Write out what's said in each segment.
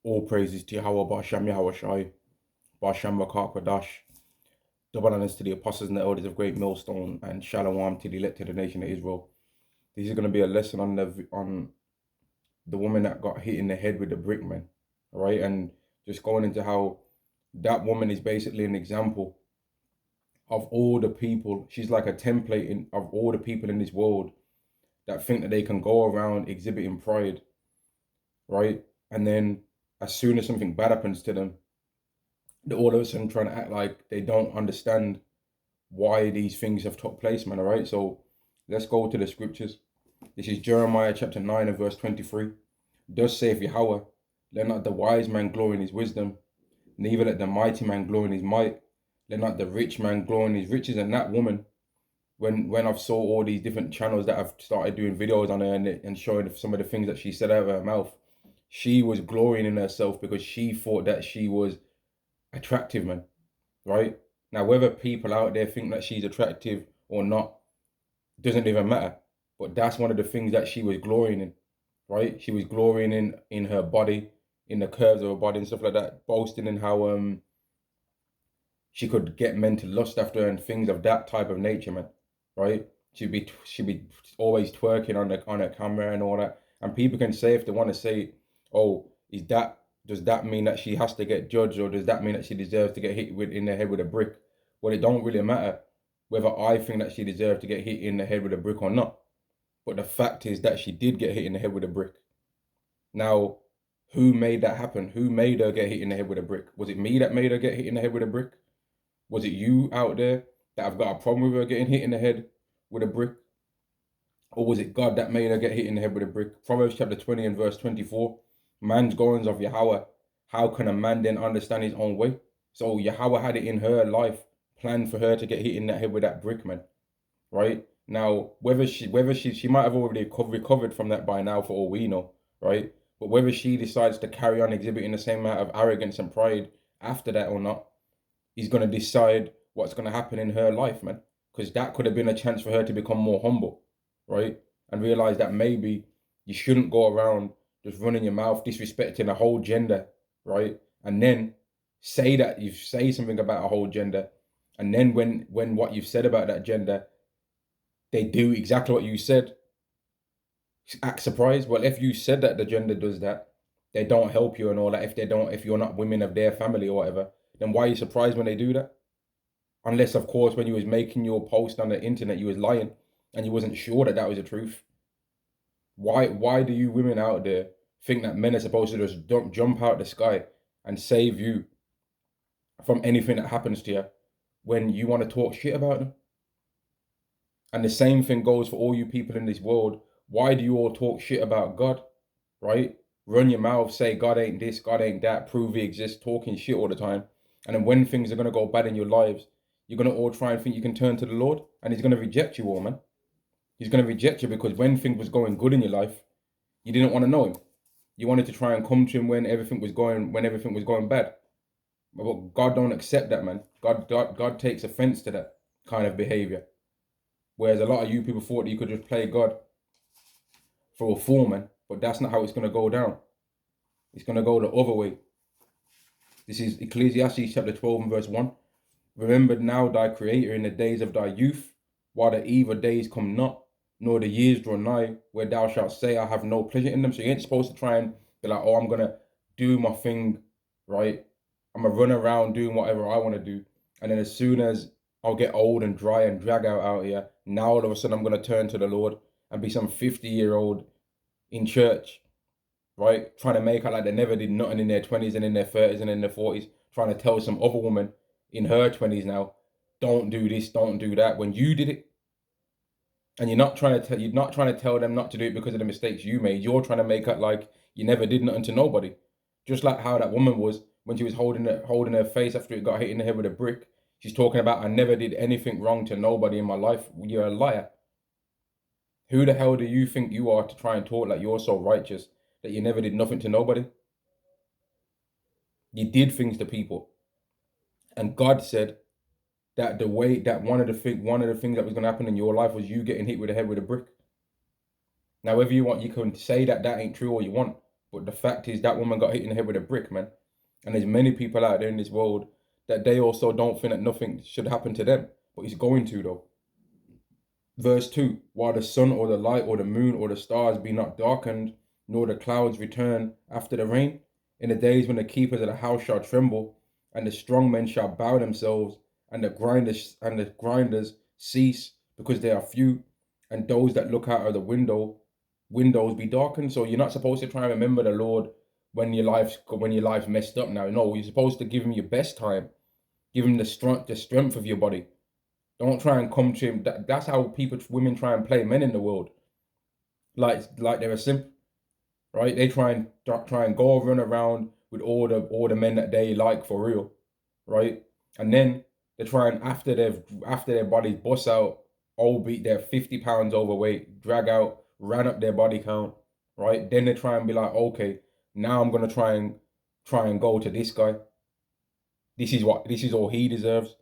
All praises to Yahweh, Ba'ashem Yahweh Shai, Ba'ashem Rakah Kodash. Double honors to the apostles and the elders of Great Millstone, and Shalom to the elected nation of Israel. This is going to be a lesson on the woman that got hit in the head with the brick, man. All right, and just going into how that woman is basically an example of all the people. She's like a template of all the people in this world that think that they can go around exhibiting pride, right? And then as soon as something bad happens to them, they're all of a sudden trying to act like they don't understand why these things have took place, man. All right, so let's go to the scriptures. This is Jeremiah chapter 9 and verse 23. Thus saith Yahweh, let not the wise man glory in his wisdom, neither let the mighty man glory in his might, let not the rich man glory in his riches. And that woman, when I've saw all these different channels that have started doing videos on her and showing some of the things that she said out of her mouth, she was glorying in herself because she thought that she was attractive, man. Right? Now, whether people out there think that she's attractive or not doesn't even matter. But that's one of the things that she was glorying in, right? She was glorying in her body, in the curves of her body and stuff like that, boasting in how she could get men to lust after her and things of that type of nature, man. Right? She'd be always twerking on her camera and all that. And people can say if they want to say, oh, does that mean that she has to get judged, or does that mean that she deserves to get hit in the head with a brick? Well, it don't really matter whether I think that she deserved to get hit in the head with a brick or not. But the fact is that she did get hit in the head with a brick. Now, who made that happen? Who made her get hit in the head with a brick? Was it me that made her get hit in the head with a brick? Was it you out there that have got a problem with her getting hit in the head with a brick? Or was it God that made her get hit in the head with a brick? Proverbs chapter 20 and verse 24. Man's goings of Yahweh. How can a man then understand his own way? So Yahweh had it in her life, planned for her to get hit in the head with that brick, man. Right? Now, whether she might have already recovered from that by now for all we know, right? But whether she decides to carry on exhibiting the same amount of arrogance and pride after that or not, is going to decide what's going to happen in her life, man. Because that could have been a chance for her to become more humble, right? And realize that maybe you shouldn't go around just running your mouth, disrespecting a whole gender, right? And then say that you say something about a whole gender, and then when what you've said about that gender, they do exactly what you said, act surprised. Well, if you said that the gender does that, they don't help you and all that. If you're not women of their family or whatever, then why are you surprised when they do that? Unless, of course, when you was making your post on the internet, you was lying and you wasn't sure that that was the truth. Why do you women out there think that men are supposed to just jump out the sky and save you from anything that happens to you when you want to talk shit about them? And the same thing goes for all you people in this world. Why do you all talk shit about God, right? Run your mouth, say God ain't this, God ain't that, prove he exists, talking shit all the time. And then when things are going to go bad in your lives, you're going to all try and think you can turn to the Lord, and he's going to reject you all, man. He's going to reject you because when things was going good in your life, you didn't want to know him. You wanted to try and come to him when everything was going bad. But God don't accept that, man. God takes offense to that kind of behavior. Whereas a lot of you people thought that you could just play God for a fool, man. But that's not how it's going to go down. It's going to go the other way. This is Ecclesiastes chapter 12 and verse 1. Remember now thy creator in the days of thy youth, while the evil days come not, nor the years draw nigh, where thou shalt say, I have no pleasure in them. So you ain't supposed to try and be like, oh, I'm going to do my thing, right? I'm going to run around doing whatever I want to do. And then as soon as I'll get old and dry and drag out here, now all of a sudden I'm going to turn to the Lord and be some 50-year-old in church, right? Trying to make out like they never did nothing in their 20s and in their 30s and in their 40s, trying to tell some other woman in her 20s now, don't do this, don't do that, when you did it. And you're not trying to tell them not to do it because of the mistakes you made. You're trying to make out like you never did nothing to nobody. Just like how that woman was when she was holding her face after it got hit in the head with a brick. She's talking about, I never did anything wrong to nobody in my life. You're a liar. Who the hell do you think you are to try and talk like you're so righteous that you never did nothing to nobody? You did things to people. And God said that the way that one of the things that was going to happen in your life was you getting hit with the head with a brick. Now, whether you want, you can say that that ain't true all you want, But the fact is that woman got hit in the head with a brick, man. And there's many people out there in this world that they also don't think that nothing should happen to them. But it's going to, though. Verse 2, while the sun or the light or the moon or the stars be not darkened, nor the clouds return after the rain, in the days when the keepers of the house shall tremble, and the strong men shall bow themselves, and the grinders cease, because they are few, and those that look out of the windows be darkened. So you're not supposed to try and remember the Lord when your life's messed up now. No, you're supposed to give him your best time. Give him the strength of your body. Don't try and come to him. That's how women try and play men in the world. Like they're a simp, right? They try and go over and around with all the men that they like for real, right? And then they try and after their bodies bust out, albeit they're 50 pounds overweight, drag out, ran up their body count, right? Then they try and be like, okay, now I'm gonna try and go to this guy. This is all he deserves.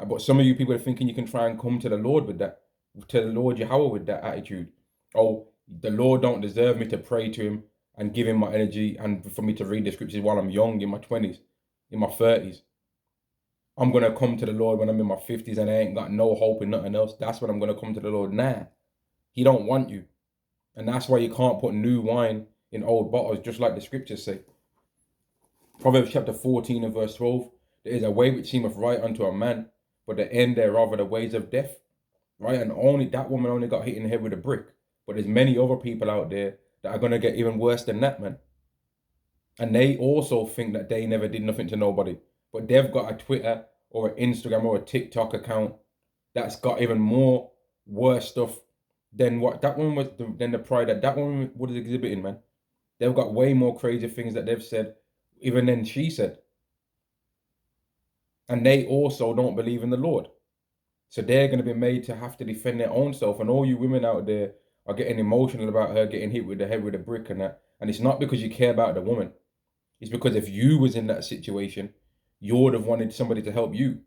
But some of you people are thinking you can try and come to the Lord with that, to the Lord Yahweh with that attitude. Oh, the Lord don't deserve me to pray to him and give him my energy and for me to read the scriptures while I'm young, in my 20s, in my 30s. I'm going to come to the Lord when I'm in my 50s and I ain't got no hope in nothing else. That's when I'm going to come to the Lord. Nah, he don't want you. And that's why you can't put new wine in old bottles, just like the scriptures say. Proverbs chapter 14 and verse 12, there is a way which seemeth right unto a man, but the end thereof are the ways of death, right? And only that woman only got hit in the head with a brick. But there's many other people out there that are going to get even worse than that, man. And they also think that they never did nothing to nobody. But they've got a Twitter or an Instagram or a TikTok account that's got even more worse stuff than what that one was, than the pride that one was exhibiting, man. They've got way more crazy things that they've said, even than she said. And they also don't believe in the Lord. So they're going to be made to have to defend their own self. And all you women out there are getting emotional about her getting hit with the head with a brick and that. And it's not because you care about the woman. It's because if you was in that situation, you would have wanted somebody to help you.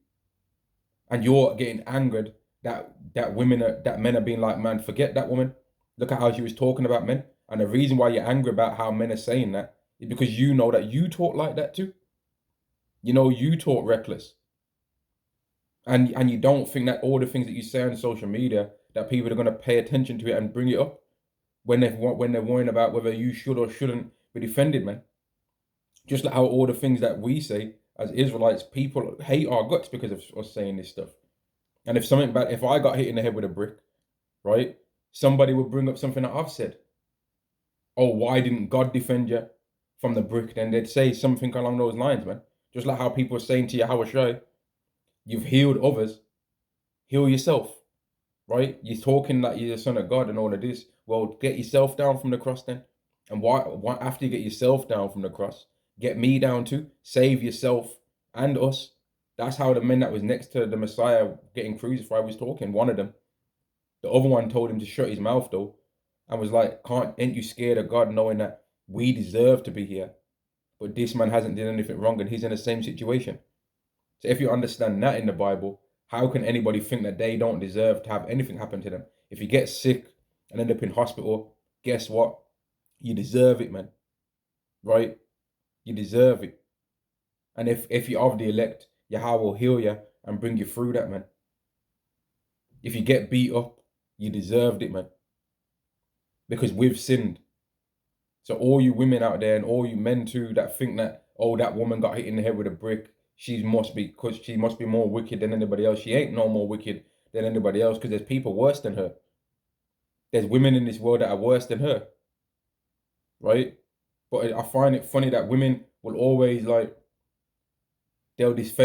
And you're getting angered that men are being like, man, forget that woman. Look at how she was talking about men. And the reason why you're angry about how men are saying that is because you know that you talk like that too. You know, you talk reckless. And you don't think that all the things that you say on social media, that people are going to pay attention to it and bring it up when they're worrying about whether you should or shouldn't be defended, man. Just like how all the things that we say as Israelites, people hate our guts because of us saying this stuff. And if I got hit in the head with a brick, right, somebody would bring up something that I've said. Oh, why didn't God defend you from the brick? Then they'd say something along those lines, man. Just like how people are saying to Yahweh Shai, you've healed others, heal yourself, right? You're talking like you're the son of God and all of this. Well, get yourself down from the cross then. And why after you get yourself down from the cross, get me down too. Save yourself and us. That's how the men that was next to the Messiah getting crucified was talking. One of them. The other one told him to shut his mouth though, and was like, ain't you scared of God knowing that we deserve to be here? But this man hasn't done anything wrong and he's in the same situation. So if you understand that in the Bible, how can anybody think that they don't deserve to have anything happen to them? If you get sick and end up in hospital, guess what? You deserve it, man. Right? You deserve it. And if you're of the elect, Yahweh will heal you and bring you through that, man. If you get beat up, you deserved it, man. Because we've sinned. So all you women out there and all you men too that think that, oh, that woman got hit in the head with a brick, she must be more wicked than anybody else. She ain't no more wicked than anybody else because there's people worse than her. There's women in this world that are worse than her. Right? But I find it funny that women will always like, they'll want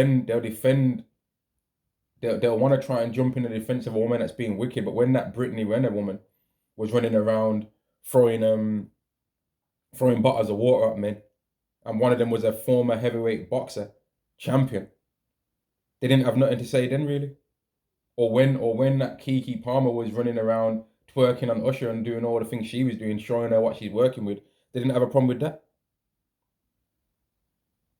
to try and jump in the defense of a woman that's being wicked. But when that Brittany Renner woman was running around throwing bottles of water at men, and one of them was a former heavyweight boxer champion, they didn't have nothing to say then, really. Or when that Kiki Palmer was running around twerking on Usher and doing all the things she was doing, showing her what she's working with, they didn't have a problem with that.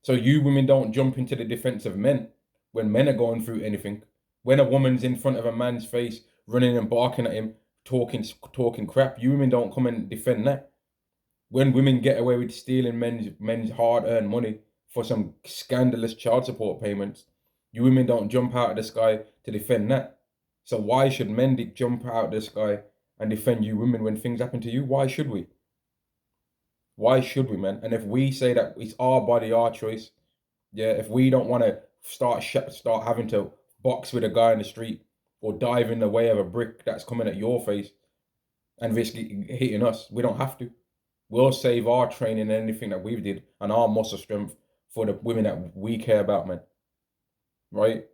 So you women don't jump into the defense of men when men are going through anything. When a woman's in front of a man's face, running and barking at him, talking crap, you women don't come and defend that. When women get away with stealing men's hard-earned money for some scandalous child support payments, you women don't jump out of the sky to defend that. So why should men jump out of the sky and defend you women when things happen to you? Why should we? Why should we, man? And if we say that it's our body, our choice, yeah, if we don't want to start having to box with a guy in the street or dive in the way of a brick that's coming at your face and risk hitting us, we don't have to. We'll save our training and anything that we've did and our muscle strength for the women that we care about, man. Right?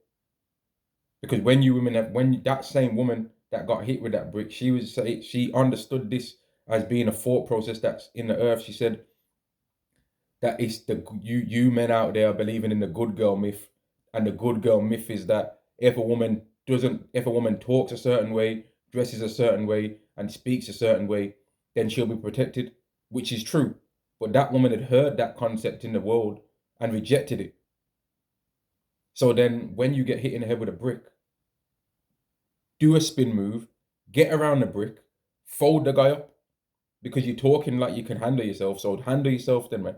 Because when that same woman that got hit with that brick, she understood this as being a thought process that's in the earth. She said that it's you men out there believing in the good girl myth, and the good girl myth is that if a woman talks a certain way, dresses a certain way, and speaks a certain way, then she'll be protected, which is true. But that woman had heard that concept in the world and rejected it. So then when you get hit in the head with a brick, do a spin move, get around the brick, fold the guy up, because you're talking like you can handle yourself. So handle yourself then, man.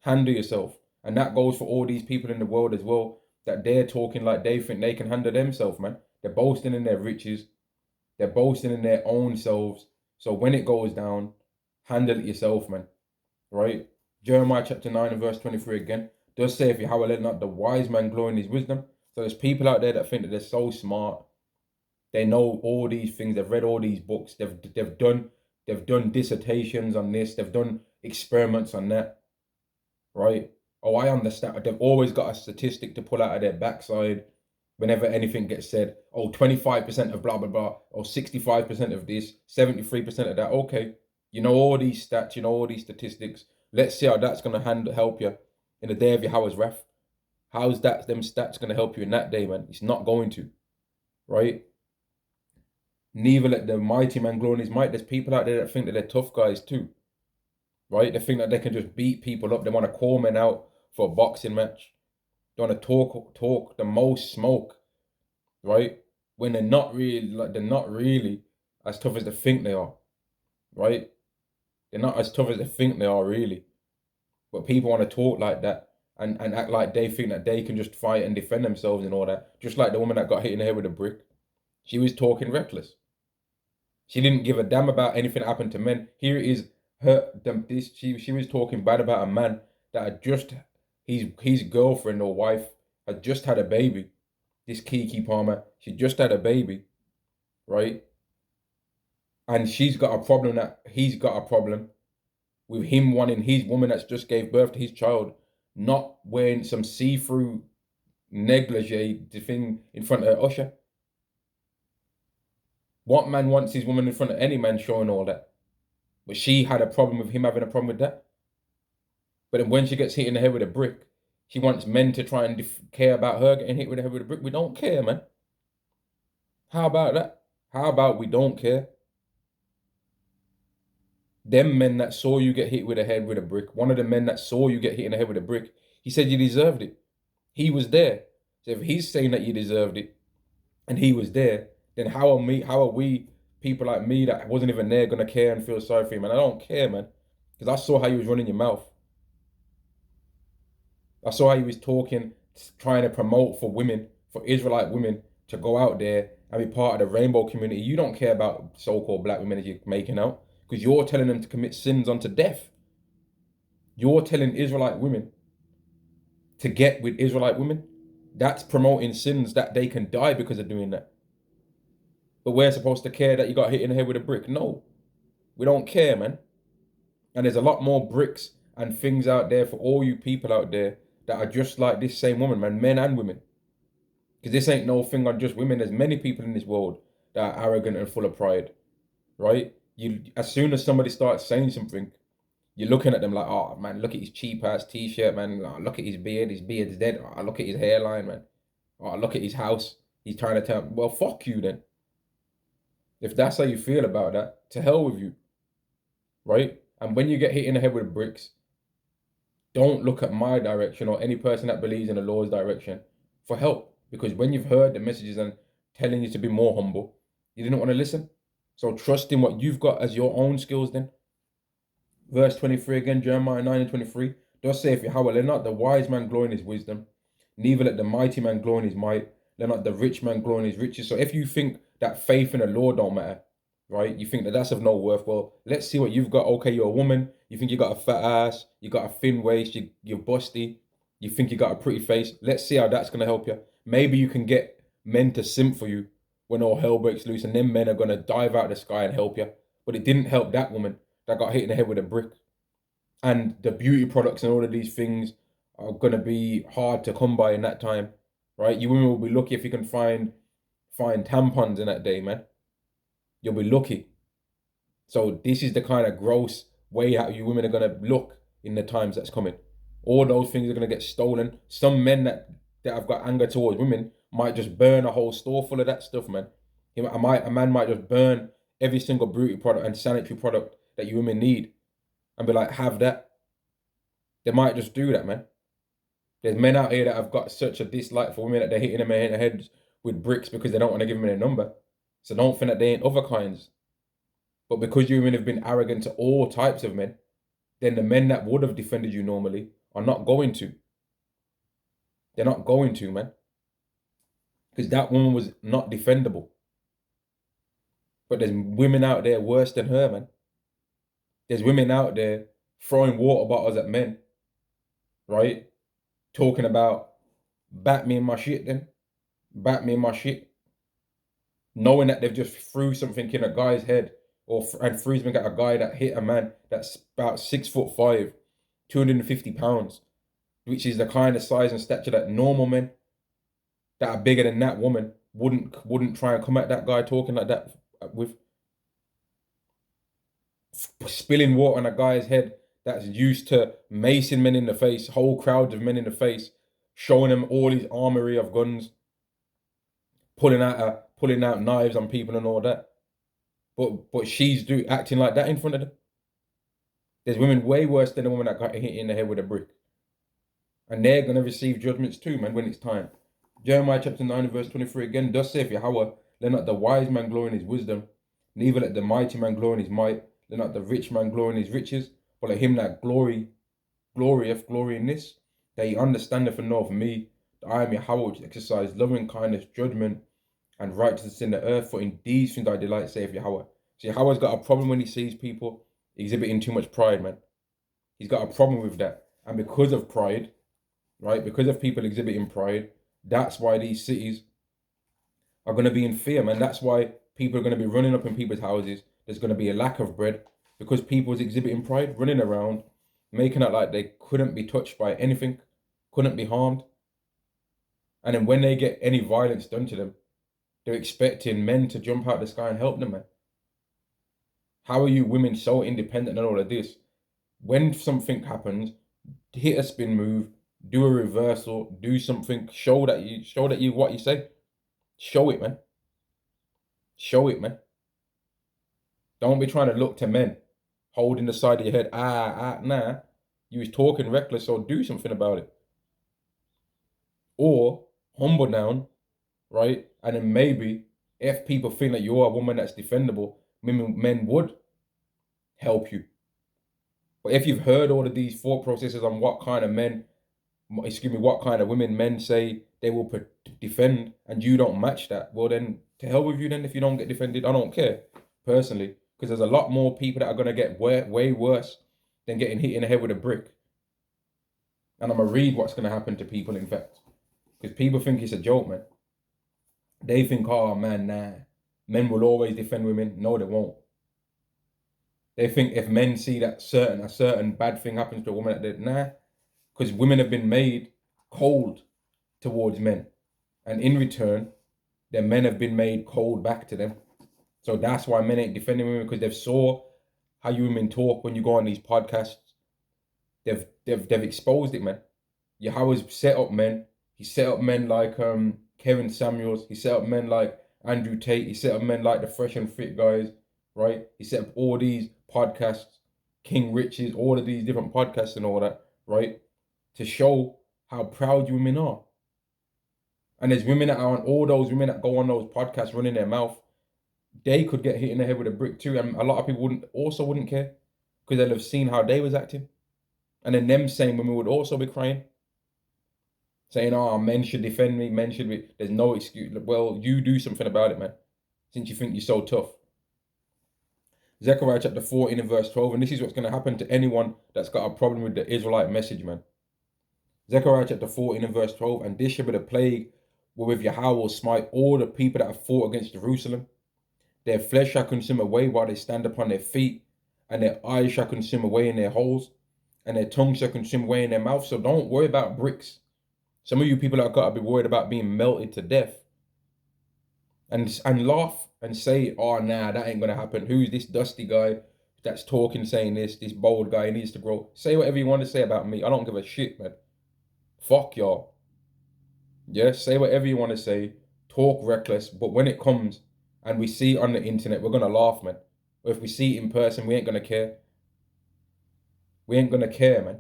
Handle yourself. And that goes for all these people in the world as well, that they're talking like they think they can handle themselves, man. They're boasting in their riches. They're boasting in their own selves. So when it goes down, handle it yourself, man. Right? Jeremiah chapter 9 and verse 23 again does say, if Yahweh let not the wise man glory in his wisdom. So there's people out there that think that they're so smart. They know all these things. They've read all these books. They've done dissertations on this. They've done experiments on that. Right? Oh, I understand. They've always got a statistic to pull out of their backside whenever anything gets said. Oh, 25% of blah, blah, blah. Or 65% of this, 73% of that. Okay. You know all these stats, you know all these statistics. Let's see how that's going to help you in the day of Yahweh's wrath. How's them stats going to help you in that day, man? It's not going to. Right? Neither let the mighty man glory in his might. There's people out there that think that they're tough guys too. Right? They think that they can just beat people up. They want to call men out for a boxing match. They want to talk the most smoke, right? When they're not really as tough as they think they are, right? They're not as tough as they think they are, really. But people want to talk like that and act like they think that they can just fight and defend themselves and all that. Just like the woman that got hit in the head with a brick. She was talking reckless. She didn't give a damn about anything that happened to men. Here it is she was talking bad about a man that had just his girlfriend or wife had just had a baby. This Keke Palmer, she just had a baby, right? And she's got a problem that he's got a problem with him wanting his woman that's just gave birth to his child not wearing some see-through negligee thing in front of her usher. What man wants his woman in front of any man showing all that? But she had a problem with him having a problem with that. But then when she gets hit in the head with a brick, she wants men to try and care about her getting hit with the head with a brick. We don't care, man. How about that? How about we don't care? Them men that saw you get hit with a head with a brick, one of the men that saw you get hit in the head with a brick, he said you deserved it. He was there. So if he's saying that you deserved it and he was there, then how are we people like me that wasn't even there gonna care and feel sorry for him? And I don't care, man. Because I saw how you was running your mouth. I saw how he was talking, trying to promote for women, for Israelite women to go out there and be part of the rainbow community. You don't care about so-called black women as you're making out, because you're telling them to commit sins unto death. You're telling Israelite women to get with Israelite women. That's promoting sins that they can die because of doing that. But we're supposed to care that you got hit in the head with a brick. No, we don't care, man. And there's a lot more bricks and things out there for all you people out there that are just like this same woman, man, men and women. Because this ain't no thing on just women. There's many people in this world that are arrogant and full of pride, right? As soon as somebody starts saying something, you're looking at them like, oh, man, look at his cheap-ass T-shirt, man. Oh, look at his beard's dead. Oh, look at his hairline, man. Oh, look at his house. He's trying to tell, well, fuck you then. If that's how you feel about that, to hell with you, right? And when you get hit in the head with bricks, don't look at my direction or any person that believes in the Lord's direction for help. Because when you've heard the messages and telling you to be more humble, you didn't want to listen. So trust in what you've got as your own skills then. Verse 23 again, Jeremiah 9 and 23. Thus saith Yahweh, let not the wise man glory in his wisdom, neither let the mighty man glory in his might, let not the rich man glory in his riches. So if you think that faith in the Lord don't matter, right? You think that that's of no worth. Well, let's see what you've got. Okay, you're a woman. You think you got a fat ass. You got a thin waist. You're busty. You think you got a pretty face. Let's see how that's going to help you. Maybe you can get men to simp for you when all hell breaks loose, and then men are going to dive out of the sky and help you. But it didn't help that woman that got hit in the head with a brick. And the beauty products and all of these things are going to be hard to come by in that time, right? You women will be lucky if you can find tampons in that day, man. You'll be lucky. So this is the kind of gross way how you women are going to look in the times that's coming. All those things are going to get stolen. Some men that have got anger towards women might just burn a whole store full of that stuff, man. A man might just burn every single beauty product and sanitary product that you women need and be like, have that. They might just do that, man. There's men out here that have got such a dislike for women that they're hitting them in the head with bricks because they don't want to give them their number. So don't think that they ain't other kinds. But because you women have been arrogant to all types of men, then the men that would have defended you normally are not going to. They're not going to, man. Because that woman was not defendable. But there's women out there worse than her, man. There's women out there throwing water bottles at men, right? Talking about, bat me in my shit then. Bat me in my shit. Knowing that they've just threw something in a guy's head and threw something at a guy that hit a man that's about 6'5", 250 pounds, which is the kind of size and stature that normal men that are bigger than that woman wouldn't try and come at that guy talking like that with. Spilling water on a guy's head that's used to macing men in the face, whole crowds of men in the face, showing them all his armory of guns, pulling out knives on people and all that. But she's acting like that in front of them. There's women way worse than the woman that got hit in the head with a brick. And they're going to receive judgments too, man, when it's time. Jeremiah chapter 9 verse 23 again, thus saith Yahweh, let not the wise man glory in his wisdom, neither let the mighty man glory in his might, let not the rich man glory in his riches, but let him that glory in this, that he understandeth and knoweth me, that I am Yahweh, which exercise loving kindness, judgment, and righteousness in the earth, for in these things I delight, saith Yahweh. So Yahweh's got a problem when he sees people exhibiting too much pride, man. He's got a problem with that. And because of pride, right, because of people exhibiting pride, that's why these cities are going to be in fear, man. That's why people are going to be running up in people's houses. There's going to be a lack of bread because people's exhibiting pride, running around, making it like they couldn't be touched by anything, couldn't be harmed. And then when they get any violence done to them, they're expecting men to jump out the sky and help them, man. How are you women so independent and all of this? When something happens, hit a spin move, do a reversal, do something, show that you what you say. Show it, man. Show it, man. Don't be trying to look to men, holding the side of your head, nah. You was talking reckless, so do something about it. Or humble down, right? And then maybe if people think that you're a woman that's defendable, men would help you. But if you've heard all of these thought processes on what kind of women men say they will defend, and you don't match that, well then, to hell with you then if you don't get defended. I don't care, personally, because there's a lot more people that are going to get way worse than getting hit in the head with a brick. And I'm going to read what's going to happen to people, in fact. Because people think it's a joke, man. They think, oh man, nah, men will always defend women. No, they won't. They think if men see that a certain bad thing happens to a woman, because women have been made cold towards men. And in return, their men have been made cold back to them. So that's why men ain't defending women, because they've saw how you women talk when you go on these podcasts. They've exposed it, man. Yahweh's set up men. He set up men like Kevin Samuels. He set up men like Andrew Tate. He set up men like the Fresh and Fit guys, right? He set up all these podcasts, King Riches, all of these different podcasts and all that, right? To show how proud you women are. And there's women that are on all those women that go on those podcasts running their mouth. They could get hit in the head with a brick too. And a lot of people wouldn't care. because they'll have seen how they was acting. And then them same women would also be crying, saying, oh, men should defend me, men should be, there's no excuse. Well, you do something about it, man, since you think you're so tough. Zechariah chapter 14 and verse 12, and this is what's going to happen to anyone that's got a problem with the Israelite message, man. Zechariah chapter 14 and verse 12, and this shall be the plague wherewith Yahweh will smite all the people that have fought against Jerusalem. Their flesh shall consume away while they stand upon their feet, and their eyes shall consume away in their holes, and their tongue shall consume away in their mouth. So don't worry about bricks. Some of you people have got to be worried about being melted to death. And laugh and say, oh, nah, that ain't going to happen. Who's this dusty guy that's talking, saying this bold guy needs to grow? Say whatever you want to say about me. I don't give a shit, man. Fuck y'all. Yeah, say whatever you want to say. Talk reckless. But when it comes and we see it on the internet, we're going to laugh, man. Or if we see it in person, we ain't going to care. We ain't going to care, man.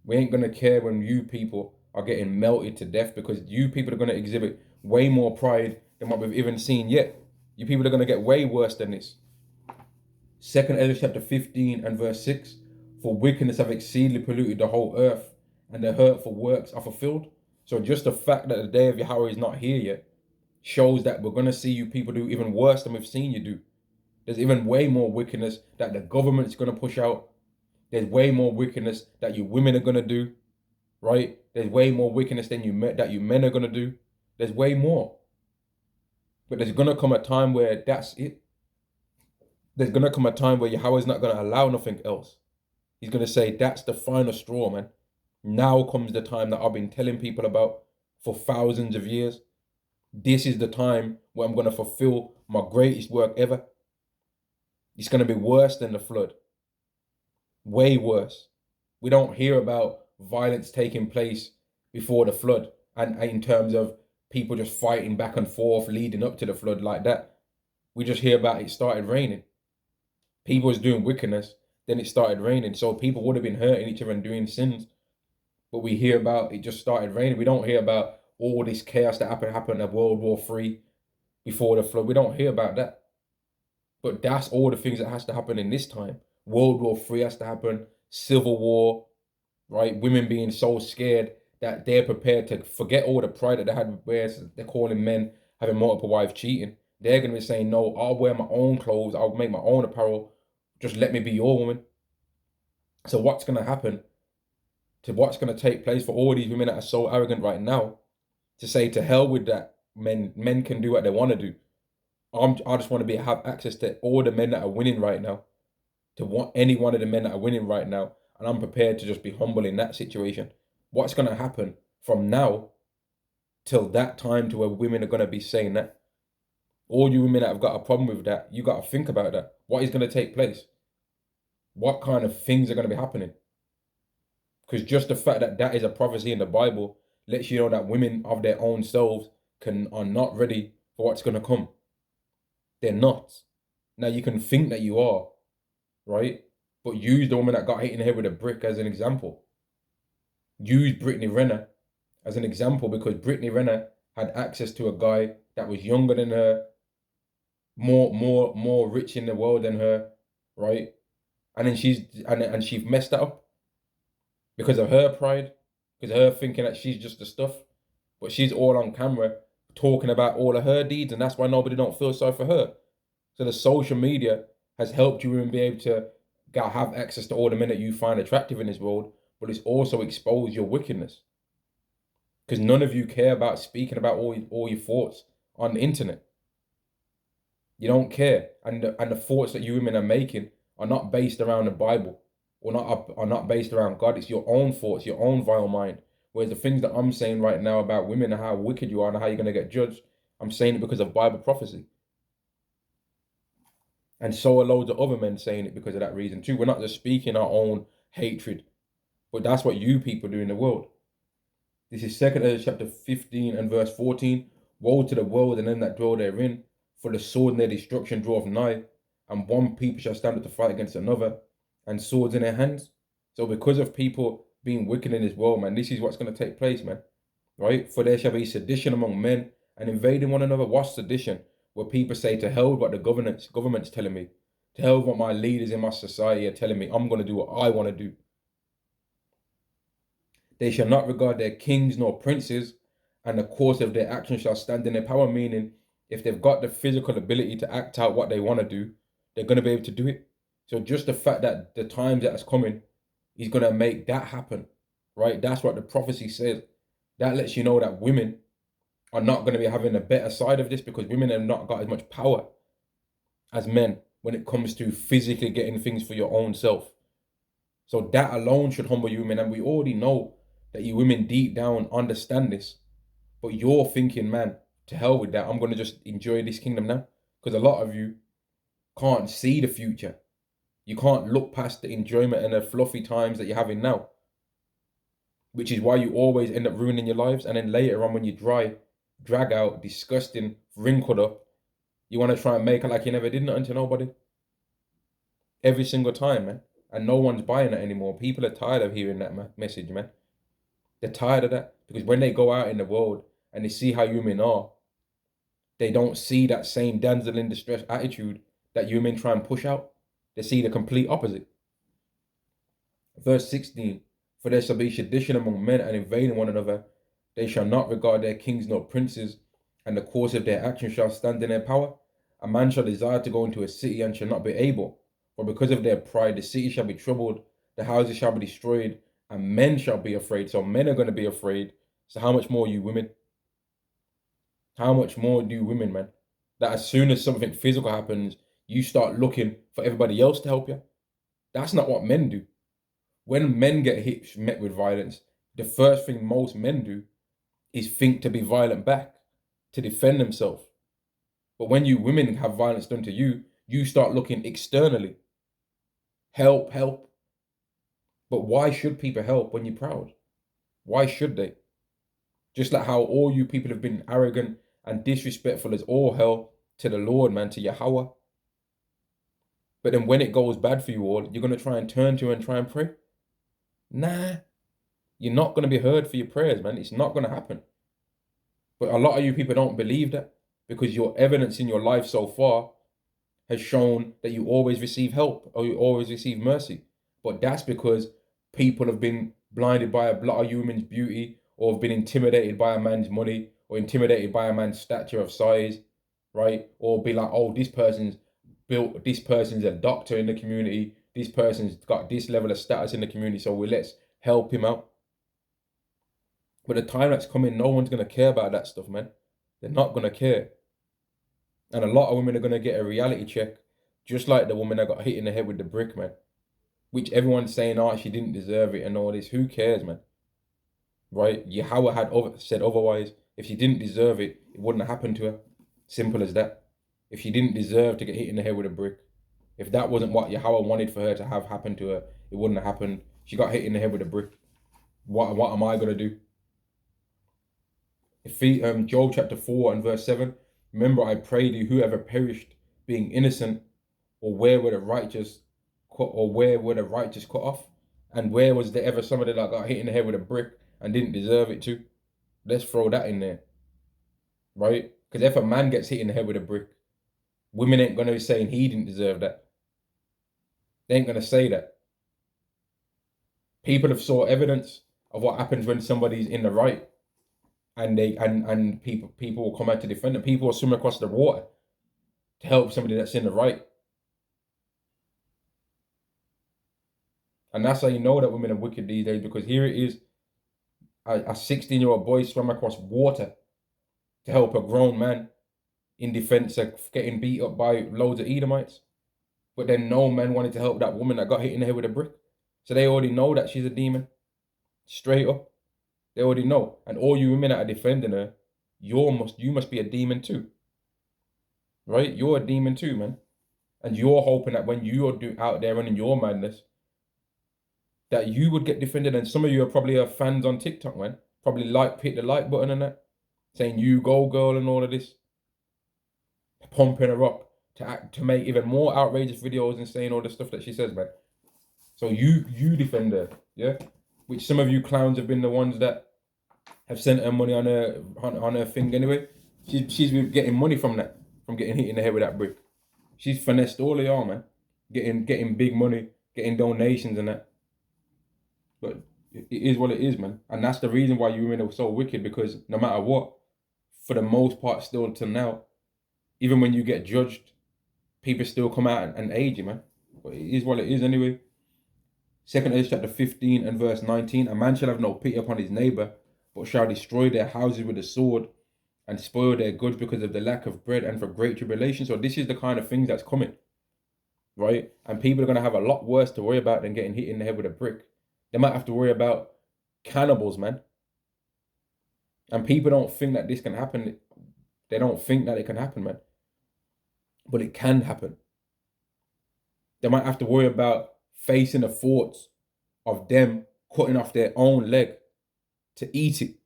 We ain't going to care when you people are getting melted to death, because you people are going to exhibit way more pride than what we've even seen yet. You people are going to get way worse than this. 2nd Ezra chapter 15 and verse 6. For wickedness have exceedingly polluted the whole earth, and their hurtful works are fulfilled. So just the fact that the day of Yahweh is not here yet shows that we're going to see you people do even worse than we've seen you do. There's even way more wickedness that the government's going to push out. There's way more wickedness that you women are going to do, right? There's way more wickedness than you men are going to do. There's way more. But there's going to come a time where that's it. There's going to come a time where Yahweh's not going to allow nothing else. He's going to say, that's the final straw, man. Now comes the time that I've been telling people about for thousands of years. This is the time where I'm going to fulfill my greatest work ever. It's going to be worse than the flood. Way worse. We don't hear about violence taking place before the flood, and in terms of people just fighting back and forth leading up to the flood like that. We just hear about it started raining. People was doing wickedness, then it started raining. So people would have been hurting each other and doing sins. But we hear about it just started raining. We don't hear about all this chaos that happened at World War III before the flood. We don't hear about that. But that's all the things that has to happen in this time. World War III has to happen. Civil war, right? Women being so scared that they're prepared to forget all the pride that they had, where they're calling men having multiple wives cheating. They're going to be saying, no, I'll wear my own clothes. I'll make my own apparel. Just let me be your woman. So what's going to happen? To what's going to take place for all these women that are so arrogant right now to say, to hell with that. Men can do what they want to do. I just want to have access to all the men that are winning right now. To want any one of the men that are winning right now. And I'm prepared to just be humble in that situation. What's going to happen from now till that time to where women are going to be saying that? All you women that have got a problem with that, you got to think about that. What is going to take place? What kind of things are going to be happening? Because just the fact that that is a prophecy in the Bible lets you know that women of their own selves are not ready for what's going to come. They're not. Now you can think that you are, right? But use the woman that got hit in the head with a brick as an example. Use Brittany Renner as an example, because Brittany Renner had access to a guy that was younger than her, more rich in the world than her, right? And then she's messed that up because of her pride, because of her thinking that she's just the stuff. But she's all on camera talking about all of her deeds, and that's why nobody don't feel sorry for her. So the social media has helped you and be able to have access to all the men that you find attractive in this world, but it's also exposed your wickedness. Because none of you care about speaking about all your thoughts on the internet. You don't care. And the thoughts that you women are making are not based around the Bible, or not based around God. It's your own thoughts, your own vile mind. Whereas the things that I'm saying right now about women and how wicked you are and how you're going to get judged, I'm saying it because of Bible prophecy. And so are loads of other men saying it because of that reason too. We're not just speaking our own hatred, but that's what you people do in the world. This is 2nd Ezra chapter 15 and verse 14. Woe to the world and them that dwell therein, for the sword and their destruction draweth nigh, and one people shall stand up to fight against another, and swords in their hands. So because of people being wicked in this world, man, this is what's going to take place, man. Right? For there shall be sedition among men, and invading one another. What's sedition? Where people say, to hell with what the government's telling me. To hell with what my leaders in my society are telling me. I'm going to do what I want to do. They shall not regard their kings nor princes, and the course of their actions shall stand in their power. Meaning, if they've got the physical ability to act out what they want to do, they're going to be able to do it. So just the fact that the times that is coming, he's going to make that happen, right? That's what the prophecy says. That lets you know that women are not going to be having a better side of this, because women have not got as much power as men when it comes to physically getting things for your own self. So that alone should humble you women. And we already know that you women deep down understand this. But you're thinking, man, to hell with that. I'm going to just enjoy this kingdom now. Because a lot of you can't see the future. You can't look past the enjoyment and the fluffy times that you're having now. Which is why you always end up ruining your lives. And then later on, when you drag out, disgusting, wrinkled up, you want to try and make it like you never did nothing to nobody. Every single time, man. And no one's buying it anymore. People are tired of hearing that message, man. They're tired of that. Because when they go out in the world and they see how women are, they don't see that same damsel in distress attitude that women try and push out. They see the complete opposite. Verse 16, for there shall be sedition among men and invading one another. They shall not regard their kings nor princes, and the course of their action shall stand in their power. A man shall desire to go into a city and shall not be able, for because of their pride the city shall be troubled, the houses shall be destroyed, and men shall be afraid. So men are going to be afraid. So how much more you women? How much more do women, man? That as soon as something physical happens, you start looking for everybody else to help you. That's not what men do. When men get met with violence, the first thing most men do is think to be violent back, to defend themselves. But when you women have violence done to you, you start looking externally. Help, help. But why should people help when you're proud? Why should they? Just like how all you people have been arrogant and disrespectful as all hell to the Lord, man, to Yahweh. But then when it goes bad for you all, you're going to try and turn to and try and pray? Nah. You're not going to be heard for your prayers, man. It's not going to happen. But a lot of you people don't believe that, because your evidence in your life so far has shown that you always receive help or you always receive mercy. But that's because people have been blinded by a lot of women's beauty, or have been intimidated by a man's money, or intimidated by a man's stature of size, right? Or be like, oh, this person's a doctor in the community, this person's got this level of status in the community, so let's help him out. But the time that's coming, no one's going to care about that stuff, man. They're not going to care. And a lot of women are going to get a reality check, just like the woman that got hit in the head with the brick, man. Which everyone's saying, oh, she didn't deserve it and all this. Who cares, man? Right? Yahweh had said otherwise. If she didn't deserve it, it wouldn't have happened to her. Simple as that. If she didn't deserve to get hit in the head with a brick, if that wasn't what Yahweh wanted for her to have happen to her, it wouldn't have happened. She got hit in the head with a brick. What am I going to do? Job chapter 4 and verse 7. Remember, I pray thee, whoever perished being innocent, or where were the righteous cut off? And where was there ever somebody that got hit in the head with a brick and didn't deserve it too? Let's throw that in there. Right? Because if a man gets hit in the head with a brick, women ain't gonna be saying he didn't deserve that. They ain't gonna say that. People have saw evidence of what happens when somebody's in the right, and people will come out to defend them. People will swim across the water to help somebody that's in the right. And that's how you know that women are wicked these days, because here it is, a 16-year-old boy swam across water to help a grown man in defense of getting beat up by loads of Edomites. But then no man wanted to help that woman that got hit in the head with a brick. So they already know that she's a demon. Straight up. They already know. And all you women that are defending her, you must be a demon too. Right? You're a demon too, man. And you're hoping that when you're out there running your madness, that you would get defended. And some of you are probably fans on TikTok, man. Probably hit the like button and that. Saying you go girl and all of this. Pumping her up to make even more outrageous videos and saying all the stuff that she says, man. So you defend her, yeah? Which some of you clowns have been the ones that have sent her money on her thing anyway. She's been getting money from that, from getting hit in the head with that brick. She's finessed all of y'all, man. getting big money, getting donations and that. But it is what it is, man. And that's the reason why you women are so wicked, because no matter what, for the most part, still until now, even when you get judged, people still come out and aid you, man. But it is what it is anyway. 2 Ezra chapter 15 and verse 19, a man shall have no pity upon his neighbor, but shall destroy their houses with the sword and spoil their goods because of the lack of bread and for great tribulation. So this is the kind of things that's coming, right? And people are going to have a lot worse to worry about than getting hit in the head with a brick. They might have to worry about cannibals, man. And people don't think that this can happen. They don't think that it can happen, man. But it can happen. They might have to worry about facing the thoughts of them cutting off their own leg to eat it.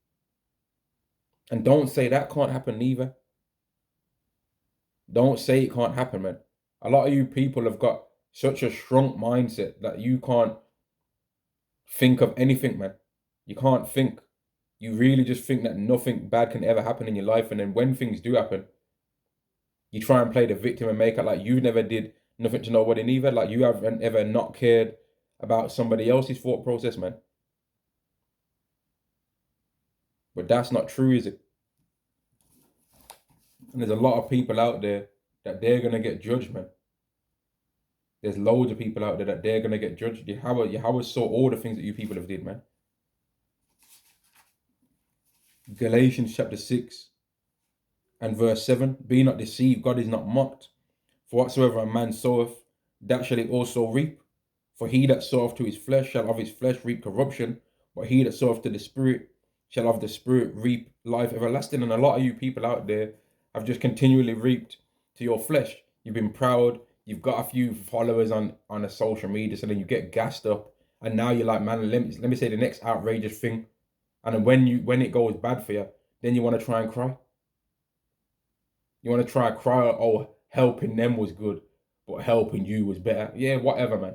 And don't say that can't happen neither. Don't say it can't happen, man. A lot of you people have got such a strong mindset that you can't think of anything, man. You can't think. You really just think that nothing bad can ever happen in your life. And then when things do happen, you try and play the victim and make it like you never did nothing to nobody neither. Like you haven't ever not cared about somebody else's thought process, man. But that's not true, is it? And there's a lot of people out there that they're going to get judged, man. There's loads of people out there that they're going to get judged. Yahweh saw all the things that you people have did, man. Galatians chapter 6 and verse 7. Be not deceived, God is not mocked. For whatsoever a man soweth, that shall he also reap. For he that soweth to his flesh shall of his flesh reap corruption, but he that soweth to the Spirit shall of the Spirit reap life everlasting. And a lot of you people out there have just continually reaped to your flesh. You've been proud. You've got a few followers on a social media, so then you get gassed up, and now you're like, man, let me say the next outrageous thing, and then when it goes bad for you, then you want to try and cry. You want to try and cry, oh, helping them was good, but helping you was better. Yeah, whatever, man.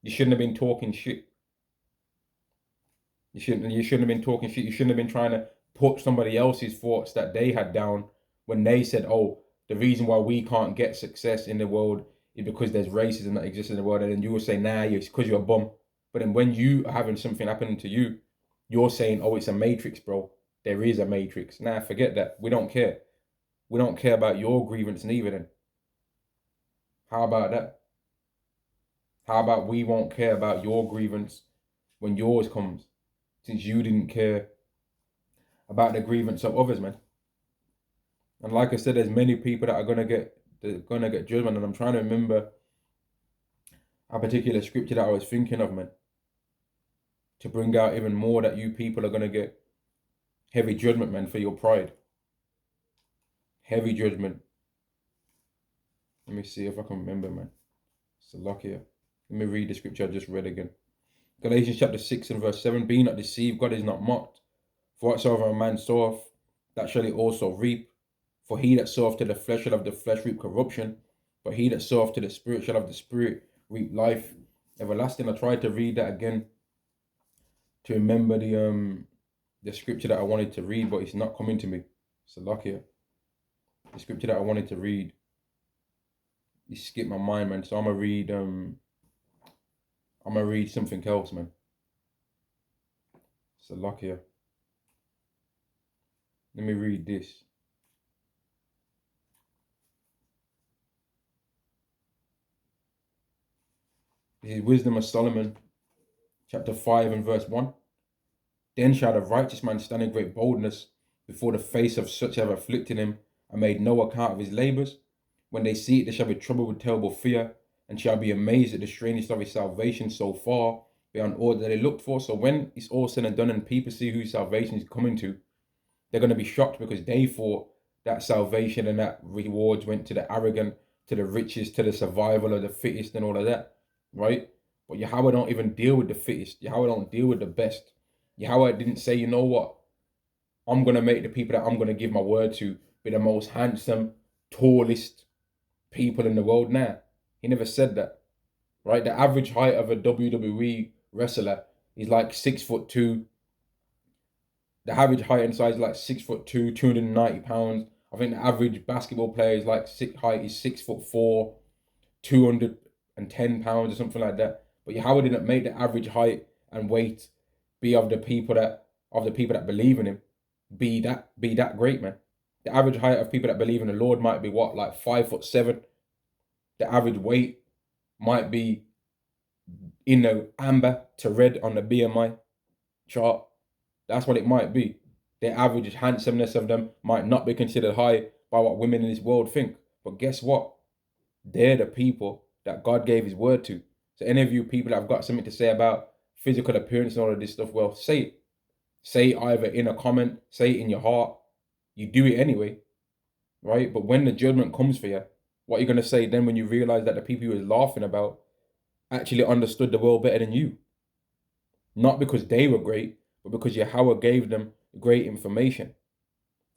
You shouldn't have been talking shit. You shouldn't have been talking shit. You shouldn't have been trying to put somebody else's thoughts that they had down when they said, oh, the reason why we can't get success in the world is because there's racism that exists in the world. And then you will say, nah, it's because you're a bum. But then when you are having something happening to you, you're saying, oh, it's a matrix, bro. There is a matrix. Nah, forget that. We don't care. We don't care about your grievance neither then. How about that? How about we won't care about your grievance when yours comes, since you didn't care about the grievance of others, man? And like I said, there's many people that are gonna get judgment, and I'm trying to remember a particular scripture that I was thinking of, man, to bring out even more that you people are gonna get heavy judgment, man, for your pride. Heavy judgment. Let me see if I can remember, man. It's a luck here. Let me read the scripture I just read again. Galatians chapter 6 and verse 7. Be not deceived, God is not mocked. For whatsoever a man soweth, that shall he also reap. For he that soweth to the flesh shall of the flesh reap corruption, but he that soweth to the Spirit shall of the Spirit reap life everlasting. I tried to read that again to remember the scripture that I wanted to read, but it's not coming to me. It's a luck here. The scripture that I wanted to read, it skipped my mind, man. So I'm gonna read something else, man. It's a luck here. Let me read this. This is Wisdom of Solomon, chapter 5 and verse 1. Then shall the righteous man stand in great boldness before the face of such as have afflicted him and made no account of his labours. When they see it, they shall be troubled with terrible fear, and shall be amazed at the strangeness of his salvation so far beyond all that they looked for. So when it's all said and done and people see who salvation is coming to, they're going to be shocked, because they thought that salvation and that rewards went to the arrogant, to the richest, to the survival of the fittest and all of that, right? But Yahweh don't even deal with the fittest. Yahweh don't deal with the best. Yahweh didn't say, you know what? I'm going to make the people that I'm going to give my word to be the most handsome, tallest people in the world. Nah, he never said that, right? The average height of a WWE wrestler is like 6'2". The average height and size is like 6'2", 290 pounds. I think the average basketball player is like height is 6'4", 210 and 10 pounds or something like that. But Yahweh didn't make the average height and weight be of the people that believe in him be that great, man. The average height of people that believe in the Lord might be what, like 5'7". The average weight might be in the amber to red on the BMI chart. That's what it might be. The average handsomeness of them might not be considered high by what women in this world think. But guess what? They're the people that God gave his word to. So any of you people that have got something to say about physical appearance and all of this stuff, well, say it. Say it either in a comment, say it in your heart. You do it anyway, right? But when the judgment comes for you, what are you going to say then when you realize that the people you were laughing about actually understood the world better than you? Not because they were great, but because Yahweh gave them great information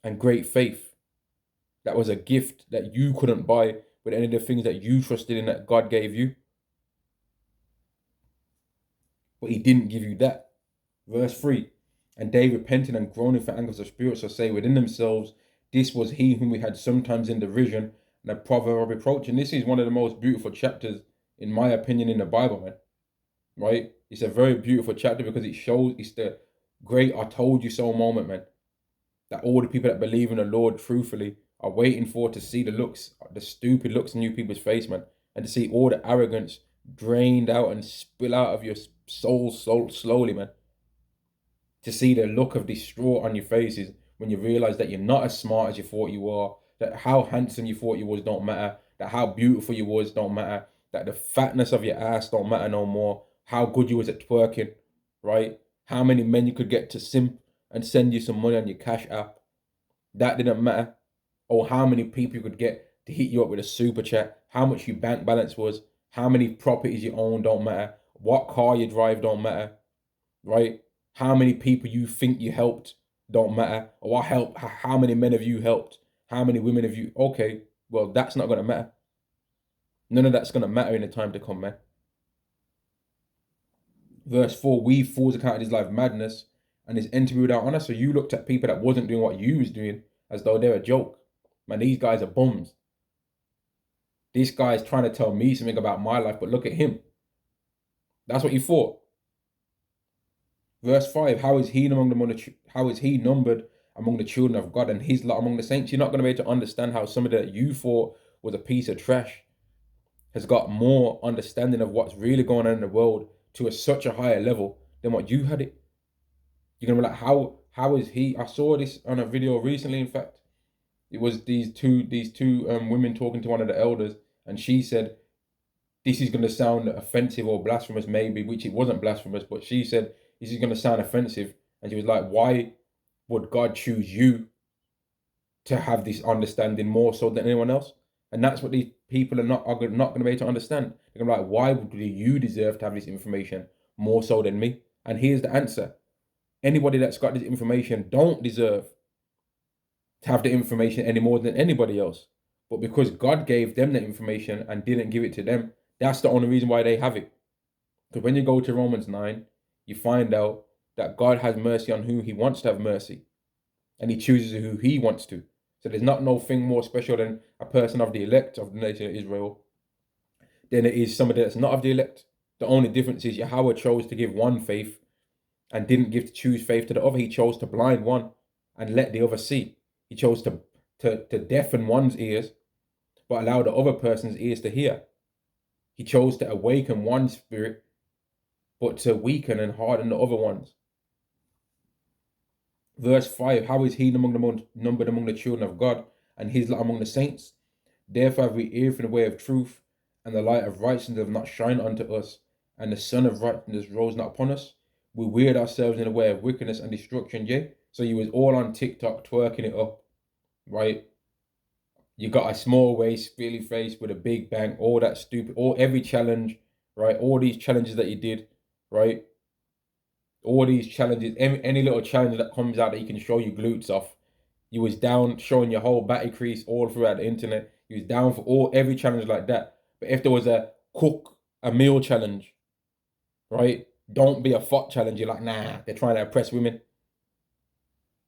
and great faith. That was a gift that you couldn't buy with any of the things that you trusted in that God gave you. But he didn't give you that. Verse 3, and they repented and groaning for anguish of spirit, so say within themselves, this was he whom we had sometimes in derision and a proverb of reproach. And this is one of the most beautiful chapters, in my opinion, in the Bible, man. Right? It's a very beautiful chapter because it shows, it's the great I told you so moment, man. That all the people that believe in the Lord truthfully are waiting for to see the looks, the stupid looks in you people's face, man. And to see all the arrogance drained out and spill out of your soul slowly, man. To see the look of distraught on your faces when you realize that you're not as smart as you thought you were, that how handsome you thought you was don't matter, that how beautiful you was don't matter, that the fatness of your ass don't matter no more, how good you was at twerking, right? How many men you could get to simp and send you some money on your cash app, that didn't matter. Or how many people you could get to hit you up with a super chat, how much your bank balance was, how many properties you own don't matter, what car you drive don't matter, right? How many people you think you helped don't matter. Or how many men have you helped? How many women have you? Okay, well, that's not going to matter. None of that's going to matter in the time to come, man. Verse 4, we fools accounted his life madness and his entry without honor. So you looked at people that wasn't doing what you was doing as though they're a joke. Man, these guys are bums. This guy's trying to tell me something about my life, but look at him. That's what you thought. Verse 5, how is he numbered among the children of God and his lot among the saints? You're not going to be able to understand how somebody that you thought was a piece of trash has got more understanding of what's really going on in the world to such a higher level than what you had it. You're going to be like, how is he? I saw this on a video recently, in fact. It was these two women talking to one of the elders, and she said, this is going to sound offensive or blasphemous maybe, which it wasn't blasphemous, but she said, this is going to sound offensive. And she was like, why would God choose you to have this understanding more so than anyone else? And that's what these people are not going to be able to understand. They're going to be like, why do you deserve to have this information more so than me? And here's the answer. Anybody that's got this information don't deserve to have the information any more than anybody else. But because God gave them the information and didn't give it to them, that's the only reason why they have it. Because when you go to Romans 9, you find out that God has mercy on who he wants to have mercy. And he chooses who he wants to. So there's not no thing more special than a person of the elect of the nation of Israel than it is somebody that's not of the elect. The only difference is Yahweh chose to give one faith and didn't give to choose faith to the other. He chose to blind one and let the other see. He chose to deafen one's ears, but allow the other person's ears to hear. He chose to awaken one spirit, but to weaken and harden the other ones. Verse 5, how is he numbered among the children of God and his lot among the saints? Therefore have we ear from the way of truth, and the light of righteousness have not shined unto us, and the sun of righteousness rose not upon us. We weird ourselves in the way of wickedness and destruction, yeah? So you was all on TikTok twerking it up, right? You got a small waist, spilly face with a big bang, all that stupid, every challenge, right? All these challenges that you did, right? All these challenges, any little challenge that comes out that you can show your glutes off. You was down showing your whole batty crease all throughout the internet. You was down for every challenge like that. But if there was a cook a meal challenge, right? Don't be a fuck challenge. You're like, nah, they're trying to oppress women.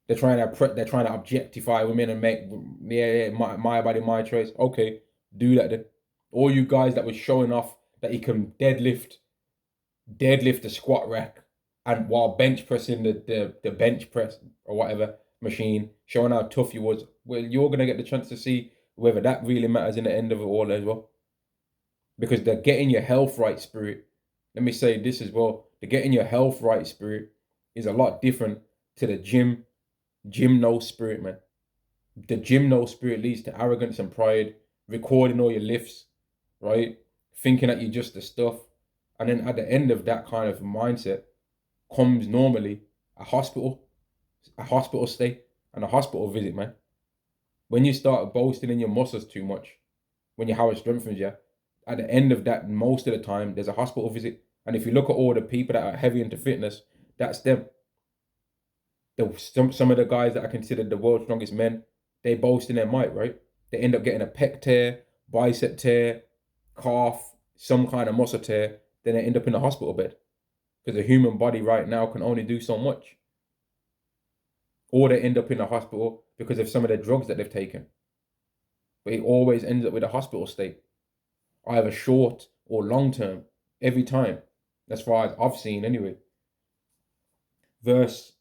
They're trying to objectify women and make my body, my choice. Okay, do that then. All you guys that was showing off that he can deadlift the squat rack, and while bench pressing the bench press or whatever machine, showing how tough you was. Well, you're gonna get the chance to see whether that really matters in the end of it all as well. Because the getting your health right spirit, let me say this as well, the getting your health right spirit is a lot different to the gym spirit, man. The gym spirit leads to arrogance and pride, recording all your lifts, right? Thinking that you're just the stuff. And then at the end of that kind of mindset comes normally a hospital stay, and a hospital visit, man. When you start boasting in your muscles too much, when your Howard strengthens you, at the end of that, most of the time, there's a hospital visit. And if you look at all the people that are heavy into fitness, that's them. Some of the guys that are considered the world's strongest men, they boast in their might, right? They end up getting a pec tear, bicep tear, calf, some kind of muscle tear, then they end up in the hospital bed. Because the human body right now can only do so much. Or they end up in the hospital because of some of the drugs that they've taken. But it always ends up with a hospital stay, either short or long term, every time, as far as I've seen anyway. Verse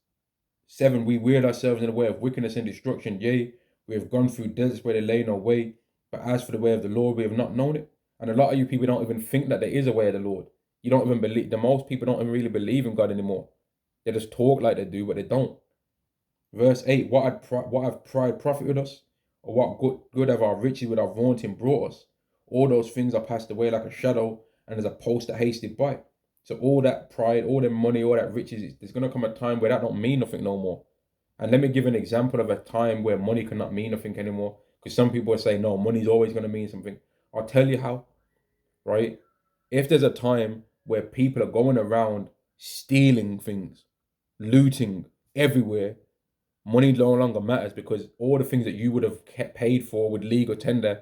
7, we weird ourselves in the way of wickedness and destruction. Yea, we have gone through deserts where there lay no way. But as for the way of the Lord, we have not known it. And a lot of you people don't even think that there is a way of the Lord. You don't even believe, the most people don't even really believe in God anymore. They just talk like they do, but they don't. Verse 8, what have pride profited us? Or what good have our riches with our vaunting brought us? All those things are passed away like a shadow, and as a post that hasted by. So all that pride, all that money, all that riches, there's going to come a time where that don't mean nothing no more. And let me give an example of a time where money cannot mean nothing anymore. Because some people say, no, money's always going to mean something. I'll tell you how, right? If there's a time where people are going around stealing things, looting everywhere, money no longer matters, because all the things that you would have paid for with legal tender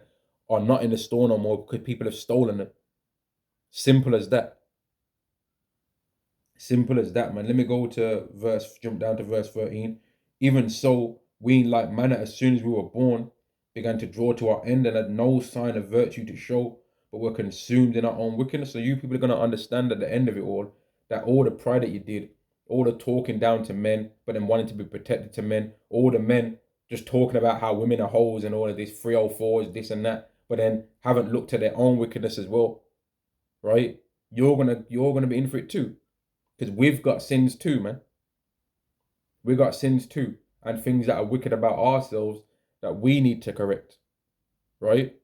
are not in the store no more because people have stolen them. Simple as that. Simple as that, man. Let me jump down to verse 13. Even so, we in like manner, as soon as we were born, began to draw to our end and had no sign of virtue to show, but were consumed in our own wickedness. So you people are going to understand at the end of it all, that all the pride that you did, all the talking down to men, but then wanting to be protected to men, all the men just talking about how women are hoes and all of this 304s, this and that, but then haven't looked at their own wickedness as well, right? You're gonna be in for it too. Because we've got sins too, man. We've got sins too. And things that are wicked about ourselves that we need to correct. Right?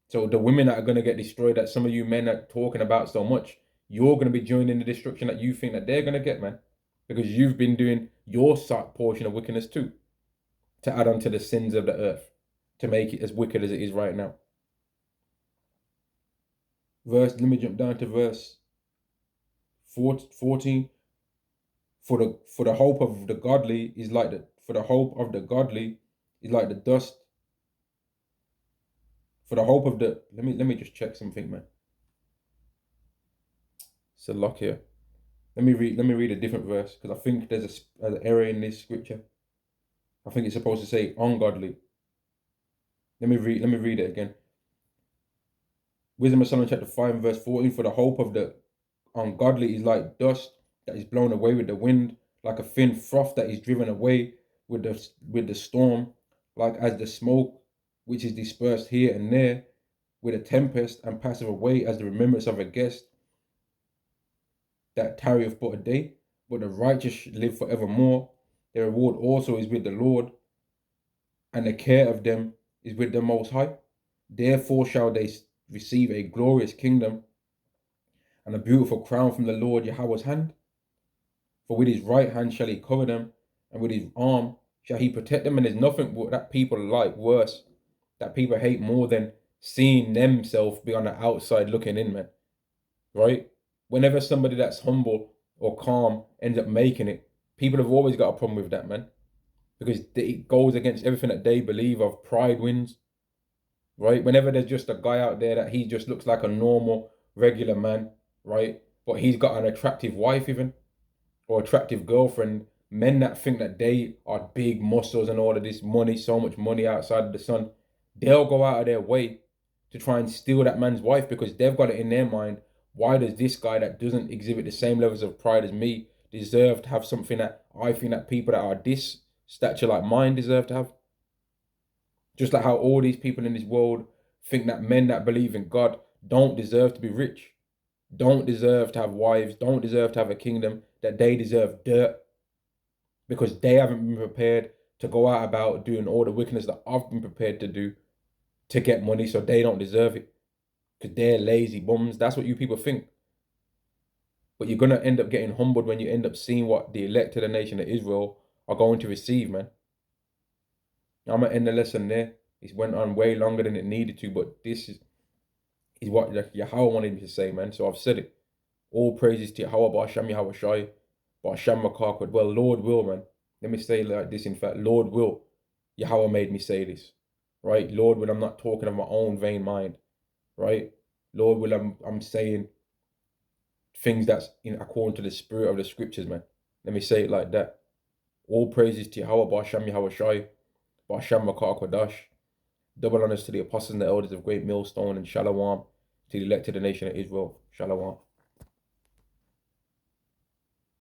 So the women that are going to get destroyed, that some of you men are talking about so much, you're going to be joining the destruction that you think that they're going to get, man. Because you've been doing your portion of wickedness too. To add on to the sins of the earth. To make it as wicked as it is right now. Let me jump down to verse 14. For the hope of the godly is like the dust. For the hope of the let me just check something, man. It's a lock here. Let me read a different verse, because I think there's an error in this scripture. I think it's supposed to say ungodly. Let me read it again. Wisdom of Solomon chapter 5 and verse 14. For the hope of the ungodly is like dust that is blown away with the wind, like a thin froth that is driven away with the storm, like as the smoke which is dispersed here and there with a tempest, and passeth away as the remembrance of a guest that tarrieth but a day. But the righteous live forevermore. Their reward also is with the Lord, and the care of them is with the Most High. Therefore shall they receive a glorious kingdom and a beautiful crown from the Lord Yahweh's hand. For with his right hand shall he cover them, and with his arm shall he protect them. And there's nothing that people like worse, that people hate more than seeing themselves be on the outside looking in, man. Right? Whenever somebody that's humble or calm ends up making it, people have always got a problem with that, man. Because it goes against everything that they believe of. Pride wins. Right? Whenever there's just a guy out there that he just looks like a normal, regular man, right? But he's got an attractive wife even, or attractive girlfriend, men that think that they are big muscles and all of this money, so much money outside of the sun, they'll go out of their way to try and steal that man's wife, because they've got it in their mind, why does this guy that doesn't exhibit the same levels of pride as me deserve to have something that I think that people that are this stature like mine deserve to have? Just like how all these people in this world think that men that believe in God don't deserve to be rich, don't deserve to have wives, don't deserve to have a kingdom, that they deserve dirt because they haven't been prepared to go out about doing all the wickedness that I've been prepared to do to get money, so they don't deserve it because they're lazy bums. That's what you people think. But you're going to end up getting humbled when you end up seeing what the elect of the nation of Israel are going to receive, man. I'm going to end the lesson there. It went on way longer than it needed to, but this is what Yahweh wanted me to say, man. So I've said it. All praises to Yahweh, Ba'Shem Yahweh Shai, Ba'Shem Makakad. Well, Lord will, man. Let me say it like this, in fact. Lord will. Yahweh made me say this. Right? Lord will, I'm not talking of my own vain mind. Right? Lord will, I'm saying things that's in according to the spirit of the scriptures, man. Let me say it like that. All praises to Yahweh, Ba'Shem Yahweh Shai, Ba'Shem Makakadash. Double honors to the apostles and the elders of Great Millstone, and Shalom to the elect of the nation of Israel. Shalom.